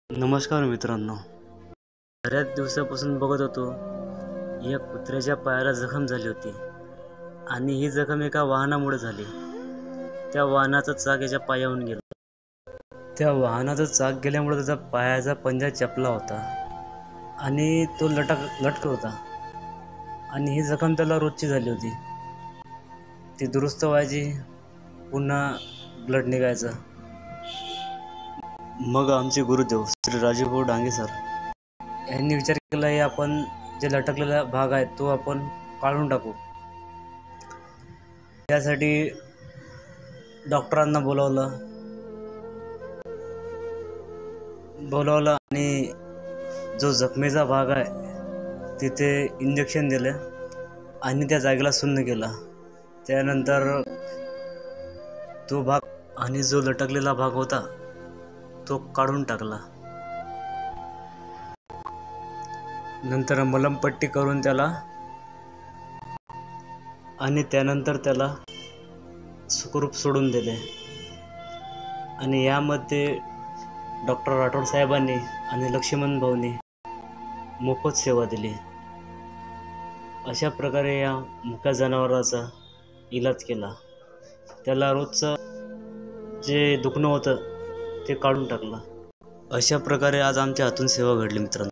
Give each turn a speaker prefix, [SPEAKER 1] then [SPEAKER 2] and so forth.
[SPEAKER 1] नमस्कार मित्रांनो, बऱ्याच दिवसापासून बघत होतो या कुत्र्याच्या पायाला जखम झाली होती आणि ही जखम एका वाहनामुळे झाली। त्या वाहनाचा चाक याच्या पायावरून गेला। त्या वाहनाचा चाक गेल्यामुळे त्याचा पायाचा पंजा चपला होता आणि तो लटकत होता आणि ही जखम त्याला रोजची झाली होती। ती दुरुस्त व्हायची, पुन्हा ब्लड निघायचं। मग आमचे गुरुदेव श्री राजूभाऊ डांगे सर यांनी विचार केला, की आपण जे लटकलेला भाग आहे तो आपण काढून टाकू। त्यासाठी डॉक्टरांना बोलावलं आणि जो जखमेचा भाग आहे तिथे इंजेक्शन दिलं आणि त्या जागेला सुन्न केला। त्यानंतर तो भाग आणि जो लटकलेला भाग होता तो काढून टाकला। नंतर मलमपट्टी करून त्याला आणि त्यानंतर त्याला सुखरूप सोडून दिले। आणि यामध्ये डॉक्टर राठोड साहेबांनी आणि लक्ष्मण भाऊंनी मोफत सेवा दिली। अशा प्रकारे या मुक्या जनावराचा इलाज केला। त्याला रोजचं जे दुखणं होतं ते काढून टाकलं। अशा प्रकारे आज आमच्या हातून सेवा घडली मित्रांनो।